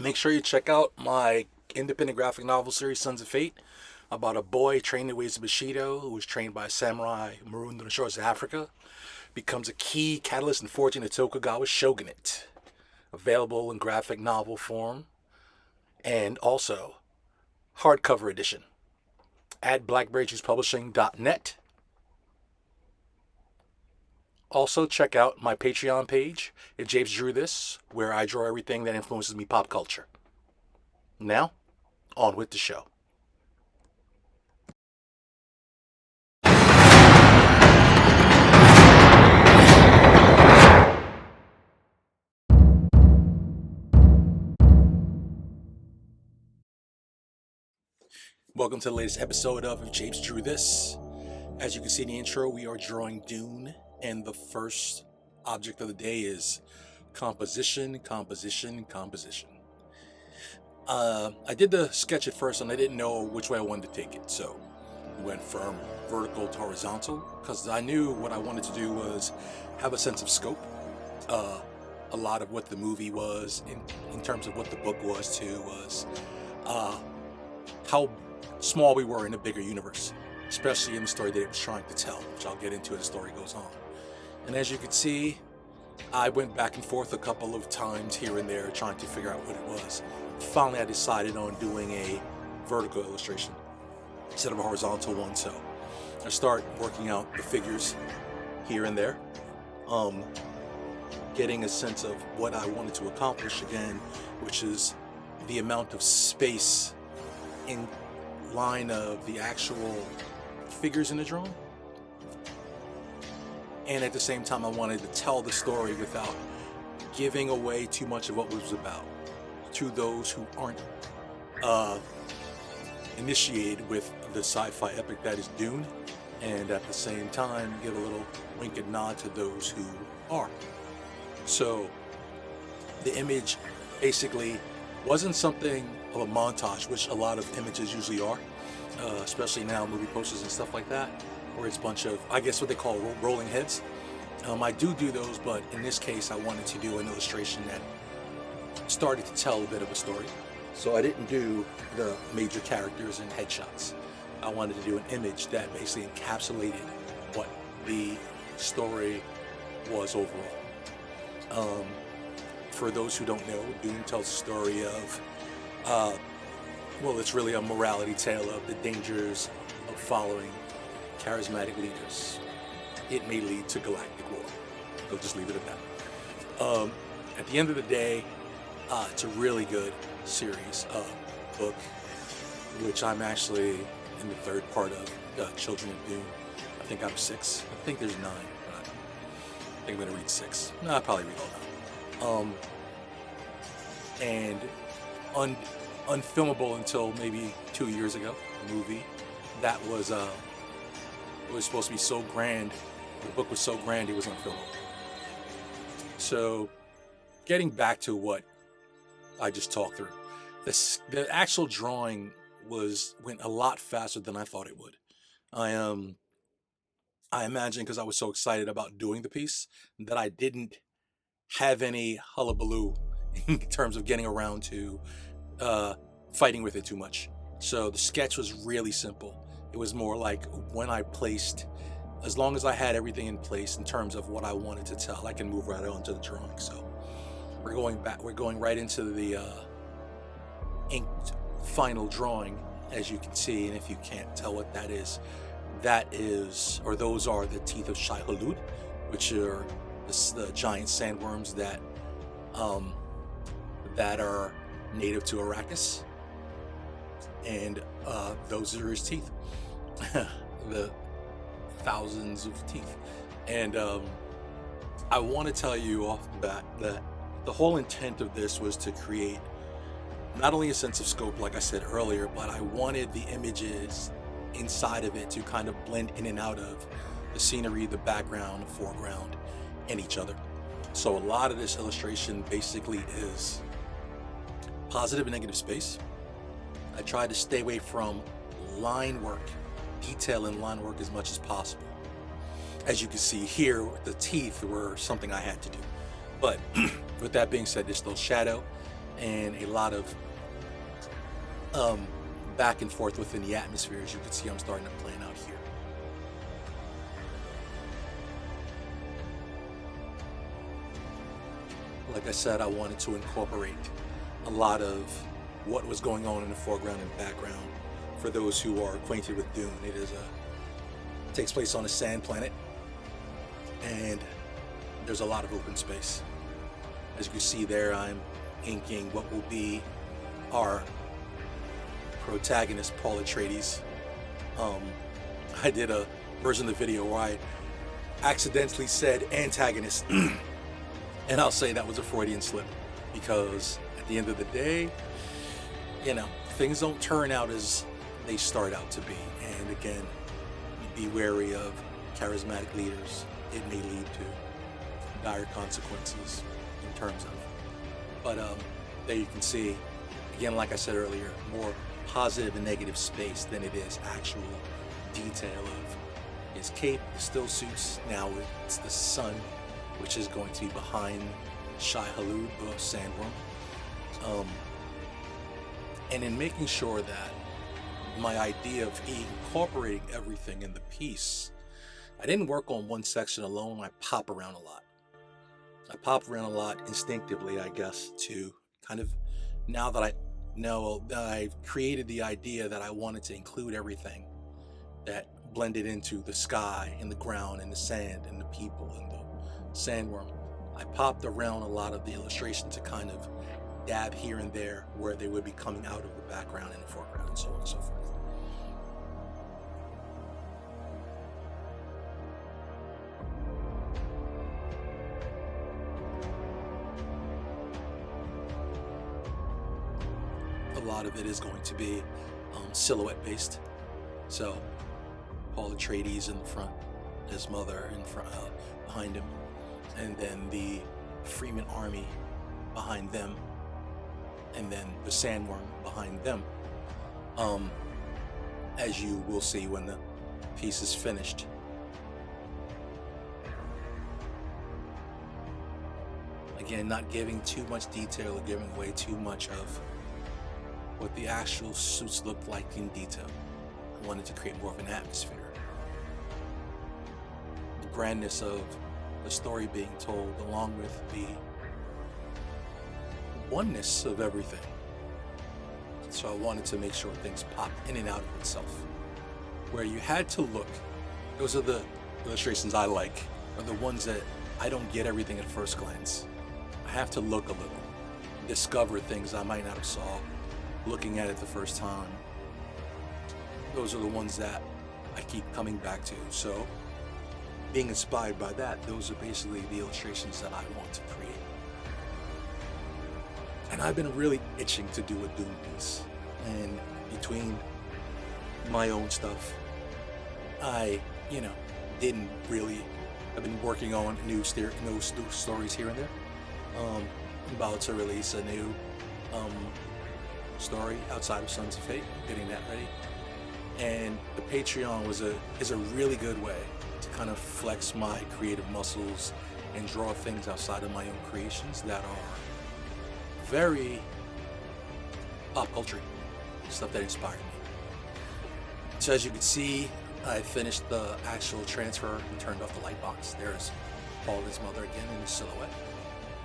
Make sure you check out my independent graphic novel series, Sons of Fate, about a boy trained in the ways of Bushido who was trained by a samurai marooned on the shores of Africa, becomes a key catalyst in forging the Tokugawa shogunate. Available in graphic novel form and also hardcover edition at blackberryjuicepublishing.net. Also, check out my Patreon page at Japes Drew This, where I draw everything that influences me pop culture. Now, on with the show. Welcome to the latest episode of Japes Drew This. As you can see in the intro, we are drawing Dune, and the first object of the day is composition. I did the sketch at first and I didn't know which way I wanted to take it, so we went from vertical to horizontal because I knew what I wanted to do was have a sense of scope. A lot of what the movie was, in terms of what the book was too, was how small we were in a bigger universe, especially in the story that it was trying to tell, which I'll get into as the story goes on. And as you can see, I went back and forth a couple of times here and there trying to figure out what it was. Finally, I decided on doing a vertical illustration instead of a horizontal one, so I start working out the figures here and there, getting a sense of what I wanted to accomplish again, which is the amount of space in line of the actual figures in the drawing. And at the same time, I wanted to tell the story without giving away too much of what it was about to those who aren't initiated with the sci-fi epic that is Dune, and at the same time give a little wink and nod to those who are. So the image basically wasn't something of a montage, which a lot of images usually are, especially now movie posters and stuff like that, where it's a bunch of, I guess what they call rolling heads. I do those, but in this case I wanted to do an illustration that started to tell a bit of a story. So I didn't do the major characters and headshots. I wanted to do an image that basically encapsulated what the story was overall. For those who don't know, Dune tells the story of, it's really a morality tale of the dangers of following charismatic leaders. It may lead to galactic war. I'll just leave it at that. At the end of the day, it's a really good series book, which I'm actually in the third part of, Children of Dune. I think I'm 6. I think there's 9, but I think I'm gonna read 6. No, I'll probably read all 9. And unfilmable until maybe 2 years ago, a movie that was it was supposed to be so grand, the book was so grand it was unfilmable. So getting back to what I just talked through, the actual drawing went a lot faster than I thought it would. I imagine because I was so excited about doing the piece that I didn't have any hullabaloo in terms of getting around to fighting with it too much. So the sketch was really simple. It was more like when I placed, as long as I had everything in place in terms of what I wanted to tell, I can move right on to the drawing. So we're going right into the inked final drawing, as you can see. And if you can't tell what that is, those are the teeth of Shai Hulud, which are the giant sandworms that are native to Arrakis, and those are his teeth, the thousands of teeth. And I want to tell you off the bat that the whole intent of this was to create not only a sense of scope, like I said earlier, but I wanted the images inside of it to kind of blend in and out of the scenery, the background, the foreground, and each other. So a lot of this illustration basically is positive and negative space. I tried to stay away from line work, detail in line work as much as possible. As you can see here, the teeth were something I had to do. But with that being said, there's still shadow and a lot of um, back and forth within the atmosphere. As you can see, I'm starting to plan out here. Like I said, I wanted to incorporate a lot of what was going on in the foreground and background. For those who are acquainted with Dune, it takes place on a sand planet, and there's a lot of open space. As you can see there, I'm inking what will be our protagonist, Paul Atreides. I did a version of the video where I accidentally said antagonist, and I'll say that was a Freudian slip, because at the end of the day, things don't turn out as they start out to be. And again, be wary of charismatic leaders. It may lead to dire consequences in terms of. But there you can see, again, like I said earlier, more positive and negative space than it is actual detail of his cape, the still suits. Now it's the sun, which is going to be behind Shai Hulud, the sandworm. And in making sure that my idea of incorporating everything in the piece, I didn't work on one section alone. I pop around a lot. I pop around a lot instinctively, I guess, to kind of, now that I know that I've created the idea that I wanted to include everything that blended into the sky and the ground and the sand and the people and the sandworm. I popped around a lot of the illustration to kind of dab here and there where they would be coming out of the background and the foreground and so on and so forth. A lot of it is going to be silhouette based. So Paul Atreides in the front, his mother in front, behind him, and then the Freeman army behind them, and then the sandworm behind them. As you will see when the piece is finished. Again, not giving too much detail or giving away too much of what the actual suits looked like in detail. I wanted to create more of an atmosphere. The grandness of the story being told, along with the oneness of everything. So I wanted to make sure things popped in and out of itself. Where you had to look, those are the illustrations I like, are the ones that I don't get everything at first glance. I have to look a little, discover things I might not have saw looking at it the first time. Those are the ones that I keep coming back to. So being inspired by that, those are basically the illustrations that I want to create. And I've been really itching to do a Dune piece. And between my own stuff, I, didn't really, I've been working on new stories here and there. About to release a new story outside of Sons of Fate, getting that ready. And the Patreon is a really good way to kind of flex my creative muscles and draw things outside of my own creations that are very pop culture, stuff that inspired me. So as you can see, I finished the actual transfer and turned off the light box. There's Paul and his mother again in the silhouette.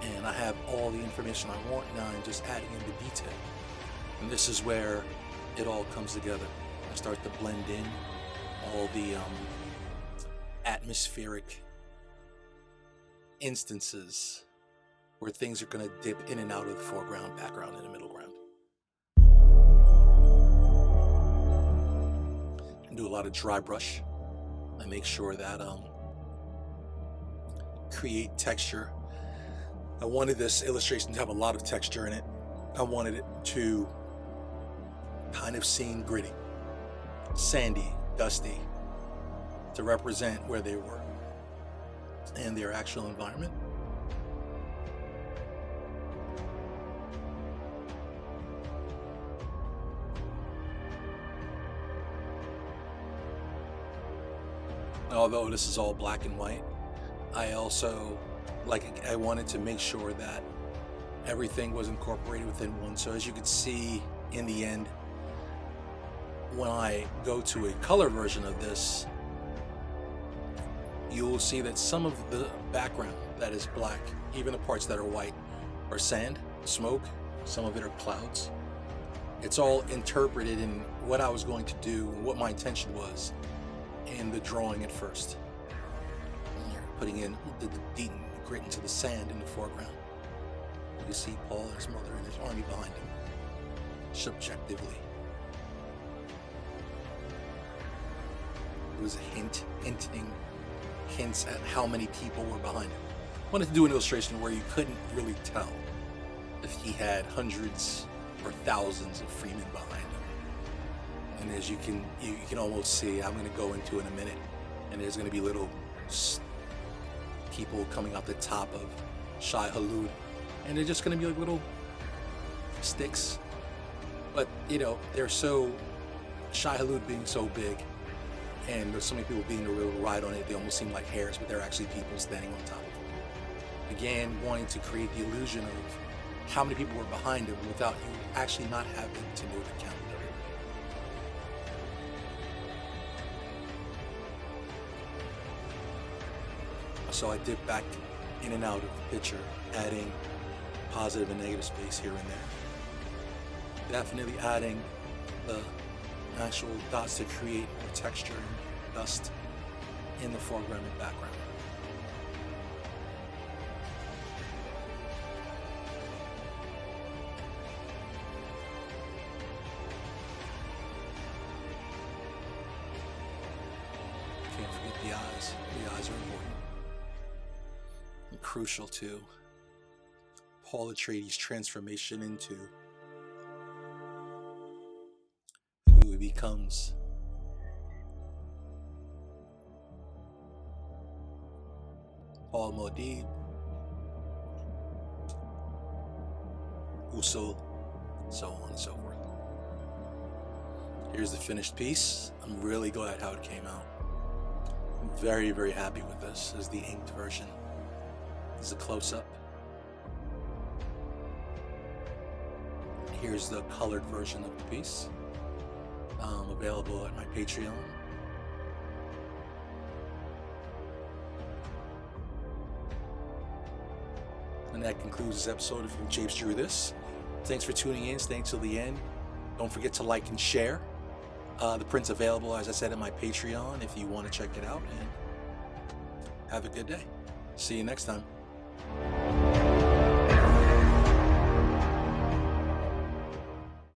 And I have all the information I want. Now I'm just adding in the detail. And this is where it all comes together. I start to blend in all the atmospheric instances where things are going to dip in and out of the foreground, background, and the middle ground. And do a lot of dry brush. I make sure that create texture. I wanted this illustration to have a lot of texture in it. I wanted it to kind of seem gritty, sandy, dusty, to represent where they were and their actual environment. Although this is all black and white, I also I wanted to make sure that everything was incorporated within one. So as you can see in the end, when I go to a color version of this, you will see that some of the background that is black, even the parts that are white, are sand, smoke, some of it are clouds. It's all interpreted in what I was going to do, what my intention was in the drawing at first. Putting in the grit into the sand in the foreground. You can see Paul and his mother and his army behind him, subjectively. It was a hinting hints at how many people were behind him. I wanted to do an illustration where you couldn't really tell if he had hundreds or thousands of freemen behind him. And as you can almost see, I'm going to go into in a minute, and there's going to be little people coming out the top of Shai Hulud, and they're just going to be like little sticks. But you know, they're so Shai Hulud being so big, and there's so many people being able to ride on it, they almost seem like hairs, but they're actually people standing on top of it. Again, wanting to create the illusion of how many people were behind him without you actually not having to know the count. So I dip back in and out of the picture, adding positive and negative space here and there. Definitely adding the actual dots to create more texture and dust in the foreground and background. Can't forget the eyes. The eyes are important. And crucial to Paul Atreides' transformation into who he becomes. Paul Muad'Dib, Usul, so on and so forth. Here's the finished piece. I'm really glad how it came out. I'm very, very happy with this. This is the inked version. This is a close-up. Here's the colored version of the piece. Available at my Patreon. And that concludes this episode of Japes Drew This. Thanks for tuning in, staying till the end. Don't forget to like and share. The print's available, as I said, at my Patreon if you want to check it out. And have a good day. See you next time.